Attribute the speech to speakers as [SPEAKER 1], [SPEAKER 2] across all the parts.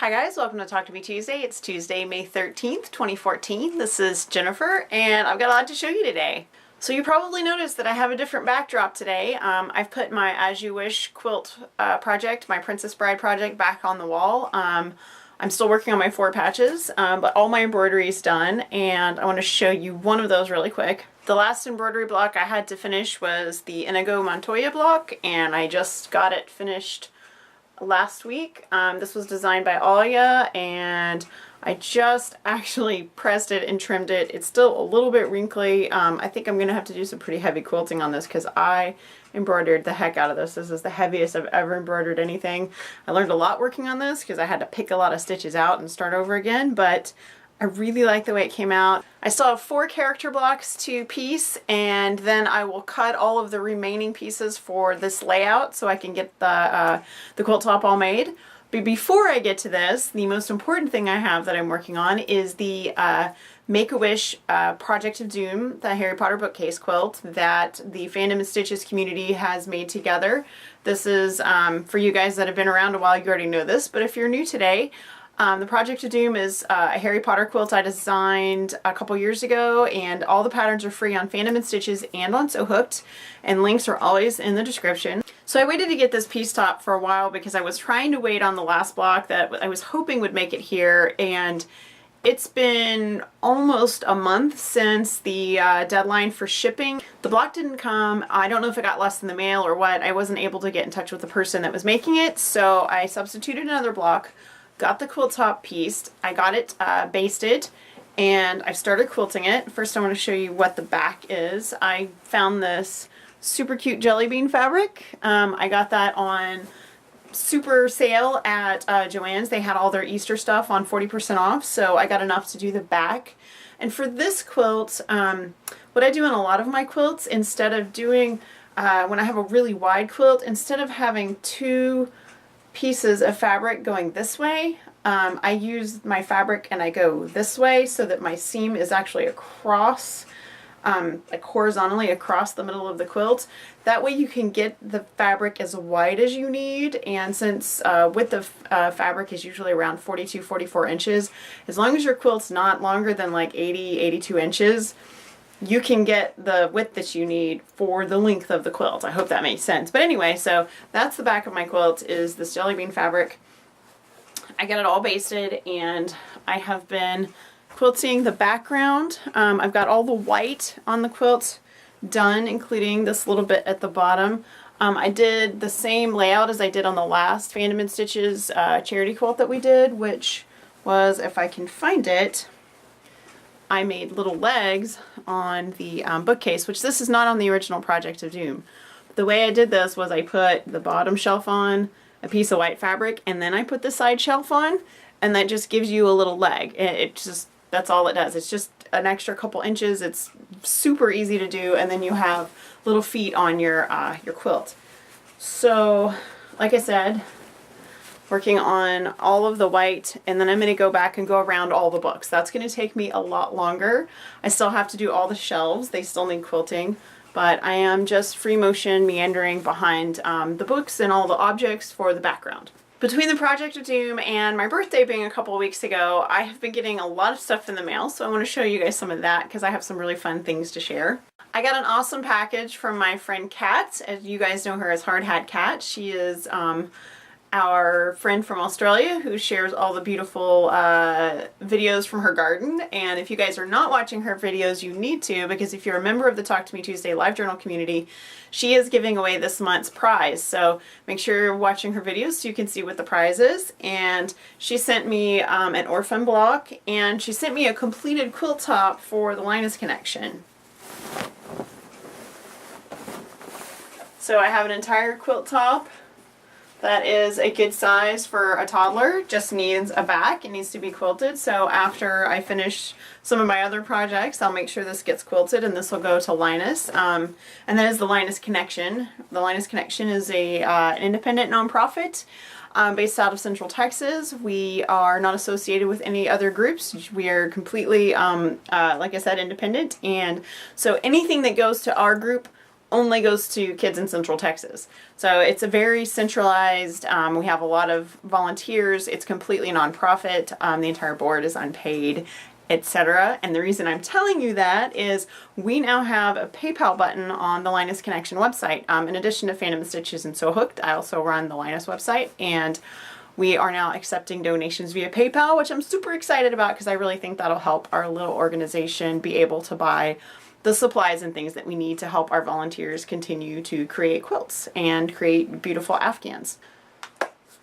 [SPEAKER 1] Hi guys, welcome to Talk to Me Tuesday. It's Tuesday, May 13th, 2014. This is Jennifer, and I've got a lot to show you today. So you probably noticed that I have a different backdrop today. I've put my As You Wish quilt project, my Princess Bride project, back on the wall. I'm still working on my 4 patches, but all my embroidery is done, and I want to show you one of those really quick. The last embroidery block I had to finish was the Inigo Montoya block, and I just got it finished last week. This was designed by Alia, and I just actually pressed it and trimmed it. It's still a little bit wrinkly. I think I'm gonna have to do some pretty heavy quilting on this because I embroidered the heck out of this. This is the heaviest I've ever embroidered anything. I learned a lot working on this because I had to pick a lot of stitches out and start over again, but I really like the way it came out. I still have 4 character blocks to piece, and then I will cut all of the remaining pieces for this layout so I can get the quilt top all made. But before I get to this, the most important thing I have that I'm working on is the Make-A-Wish Project of Doom, the Harry Potter bookcase quilt that the Fandom and Stitches community has made together. This is, for you guys that have been around a while, you already know this, but if you're new today, the Project of Doom is a Harry Potter quilt I designed a couple years ago, and all the patterns are free on Fandom and Stitches and on So Hooked, and links are always in the description. So I waited to get this piece top for a while because I was trying to wait on the last block that I was hoping would make it here, and it's been almost a month since the deadline for shipping. The block didn't come. I don't know if it got lost in the mail or what. I wasn't able to get in touch with the person that was making it, so I substituted another block. Got the quilt top pieced, I got it basted, and I started quilting it. First I want to show you what the back is. I found this super cute jelly bean fabric. I got that on super sale at Joann's. They had all their Easter stuff on 40% off, so I got enough to do the back. And for this quilt, what I do in a lot of my quilts, instead of doing, when I have a really wide quilt, instead of having 2 pieces of fabric going this way, I use my fabric and I go this way so that my seam is actually across, like horizontally across the middle of the quilt. That way you can get the fabric as wide as you need, and since width of fabric is usually around 42-44 inches, as long as your quilt's not longer than like 80-82 inches, you can get the width that you need for the length of the quilt. I hope that makes sense. But anyway, so that's the back of my quilt, is this jelly bean fabric. I got it all basted, and I have been quilting the background. I've got all the white on the quilt done, including this little bit at the bottom. I did the same layout as I did on the last Fandom and Stitches charity quilt that we did, which was, if I can find it, I made little legs on the bookcase, which this is not on the original Project of Doom. The way I did this was I put the bottom shelf on a piece of white fabric, and then I put the side shelf on, and that just gives you a little leg. It just, that's all it does. It's just an extra couple inches. It's super easy to do, and then you have little feet on your quilt. So, like I said, working on all of the white, and then I'm going to go back and go around all the books. That's going to take me a lot longer. I still have to do all the shelves. They still need quilting, but I am just free motion meandering behind the books and all the objects for the background. Between the Project of Doom and my birthday being a couple of weeks ago, I have been getting a lot of stuff in the mail, so I want to show you guys some of that because I have some really fun things to share. I got an awesome package from my friend Kat. As you guys know her as Hard Hat Kat. She is our friend from Australia who shares all the beautiful videos from her garden. And if you guys are not watching her videos, you need to, because if you're a member of the Talk to Me Tuesday live journal community, she is giving away this month's prize. So make sure you're watching her videos so you can see what the prize is. And she sent me an orphan block, and she sent me a completed quilt top for the Linus Connection. So I have an entire quilt top that is a good size for a toddler. Just needs a back. It needs to be quilted. So after I finish some of my other projects, I'll make sure this gets quilted, and this will go to Linus. And that is the Linus Connection. The Linus Connection is an independent nonprofit based out of Central Texas. We are not associated with any other groups. We are completely, like I said, independent. And so anything that goes to our group only goes to kids in Central Texas. So it's a very centralized, we have a lot of volunteers, it's completely nonprofit, the entire board is unpaid, etc. And the reason I'm telling you that is we now have a PayPal button on the Linus Connection website. In addition to Phantom Stitches and So Hooked, I also run the Linus website, and we are now accepting donations via PayPal, which I'm super excited about because I really think that'll help our little organization be able to buy the supplies and things that we need to help our volunteers continue to create quilts and create beautiful Afghans.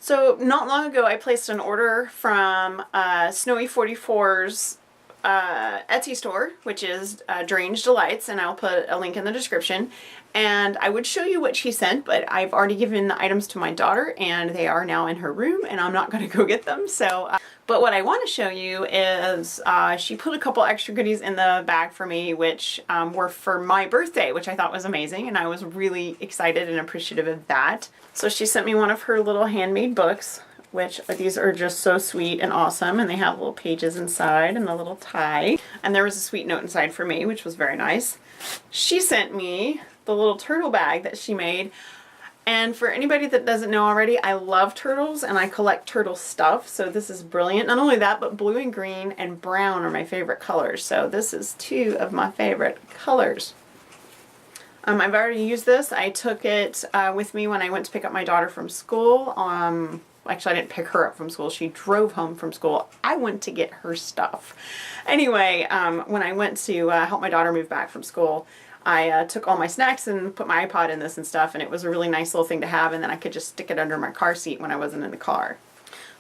[SPEAKER 1] So not long ago I placed an order from Snowy 44's Etsy store, which is Deranged Delights, and I'll put a link in the description. And I would show you what she sent, but I've already given the items to my daughter and they are now in her room and I'm not going to go get them. So, but what I want to show you is she put a couple extra goodies in the bag for me, which were for my birthday, which I thought was amazing, and I was really excited and appreciative of that. So she sent me one of her little handmade books, which these are just so sweet and awesome, and they have little pages inside and a little tie. And there was a sweet note inside for me, which was very nice. She sent me the little turtle bag that she made. And for anybody that doesn't know already, I love turtles and I collect turtle stuff, so this is brilliant. Not only that, but blue and green and brown are my favorite colors, so this is two of my favorite colors. I've already used this. I took it with me when I went to pick up my daughter from school. Actually, I didn't pick her up from school. She drove home from school. I went to get her stuff. Anyway, when I went to help my daughter move back from school, I took all my snacks and put my iPod in this and stuff, and it was a really nice little thing to have, and then I could just stick it under my car seat when I wasn't in the car.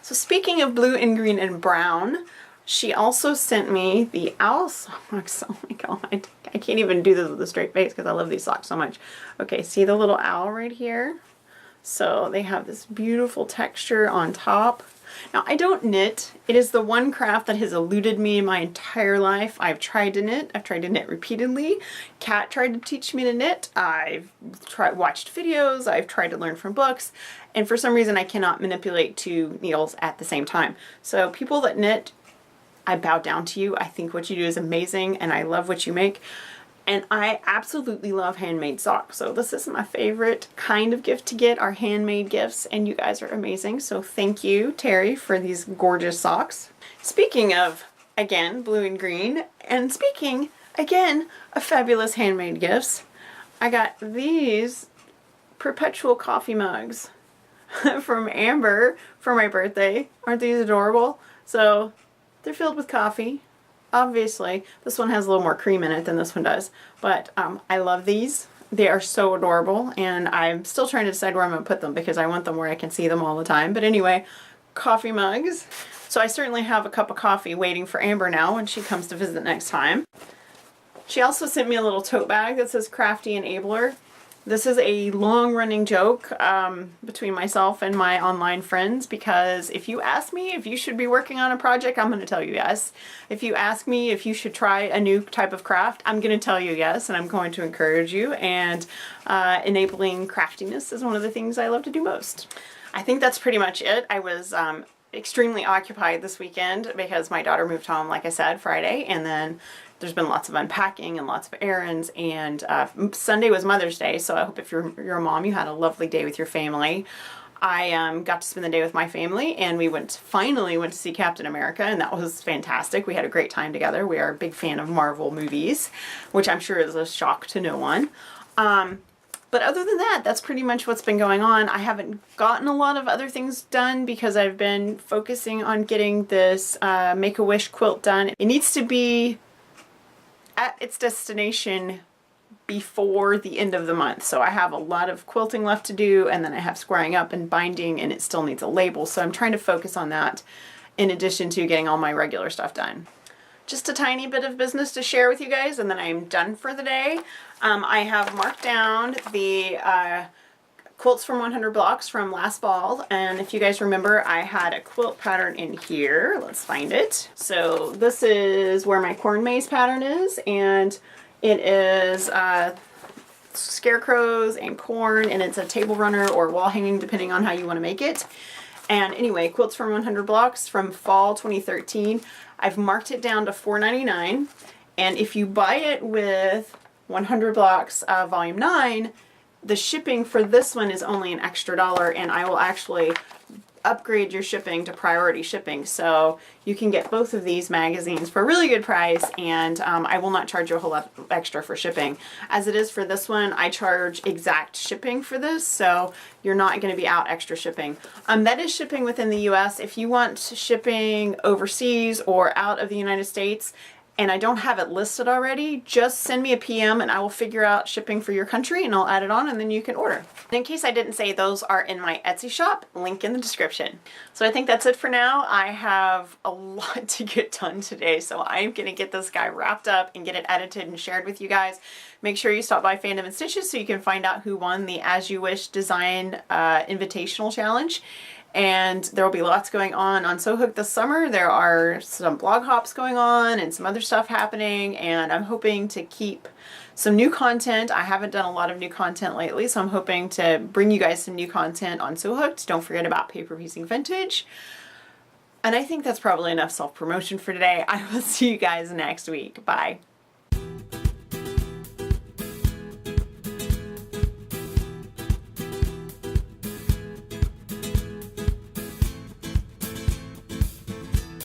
[SPEAKER 1] So speaking of blue and green and brown, she also sent me the owl socks. Oh my god, I can't even do this with a straight face because I love these socks so much. Okay, see the little owl right here? So they have this beautiful texture on top. Now I don't knit. It is the one craft that has eluded me my entire life. I've tried to knit. I've tried to knit repeatedly. Kat tried to teach me to knit. I've watched videos. I've tried to learn from books. And for some reason I cannot manipulate two needles at the same time. So people that knit, I bow down to you. I think what you do is amazing and I love what you make. And I absolutely love handmade socks. So this is my favorite kind of gift to get, are handmade gifts, and you guys are amazing. So thank you, Terry, for these gorgeous socks. Speaking of, again, blue and green, and speaking, again, of fabulous handmade gifts, I got these perpetual coffee mugs from Amber for my birthday. Aren't these adorable? So they're filled with coffee. Obviously, this one has a little more cream in it than this one does, but I love these. They are so adorable, and I'm still trying to decide where I'm going to put them because I want them where I can see them all the time. But anyway, coffee mugs. So I certainly have a cup of coffee waiting for Amber now when she comes to visit next time. She also sent me a little tote bag that says Crafty Enabler. This is a long-running joke between myself and my online friends, because if you ask me if you should be working on a project, I'm going to tell you yes. If you ask me if you should try a new type of craft, I'm going to tell you yes, and I'm going to encourage you, and enabling craftiness is one of the things I love to do most. I think that's pretty much it. I was extremely occupied this weekend because my daughter moved home, like I said, Friday, and then there's been lots of unpacking and lots of errands, and Sunday was Mother's Day, so I hope if you're a mom, you had a lovely day with your family. I got to spend the day with my family, and we finally went to see Captain America, and that was fantastic. We had a great time together. We are a big fan of Marvel movies, which I'm sure is a shock to no one. But other than that, that's pretty much what's been going on. I haven't gotten a lot of other things done because I've been focusing on getting this Make-A-Wish quilt done. It needs to be at its destination before the end of the month. So I have a lot of quilting left to do, and then I have squaring up and binding, and it still needs a label. So I'm trying to focus on that in addition to getting all my regular stuff done. Just a tiny bit of business to share with you guys, and then I'm done for the day. I have marked down the quilts from 100 blocks from last fall, and if you guys remember, I had a quilt pattern in here. Let's find it. So this is where my corn maze pattern is, and it is scarecrows and corn, and it's a table runner or wall hanging depending on how you want to make it. And anyway, quilts from 100 blocks from fall 2013. I've marked it down to $4.99, and if you buy it with 100 blocks volume 9, the shipping for this one is only an extra $1, and I will actually upgrade your shipping to priority shipping, so you can get both of these magazines for a really good price, and I will not charge you a whole lot extra for shipping. As it is for this one, I charge exact shipping for this, so you're not going to be out extra shipping. That is shipping within the US. If you want shipping overseas or out of the United States, and I don't have it listed already, just send me a PM and I will figure out shipping for your country and I'll add it on and then you can order. In case I didn't say, those are in my Etsy shop, link in the description. So I think that's it for now. I have a lot to get done today, so I'm gonna get this guy wrapped up and get it edited and shared with you guys. Make sure you stop by Fandom and Stitches so you can find out who won the As You Wish Design Invitational Challenge. And there will be lots going on Sew Hook this summer. There are some blog hops going on and some other stuff happening, and I'm hoping to keep some new content. I haven't done a lot of new content lately, so I'm hoping to bring you guys some new content on Sew Hooked. Don't forget about Paper Piecing Vintage. And I think that's probably enough self-promotion for today. I will see you guys next week. Bye.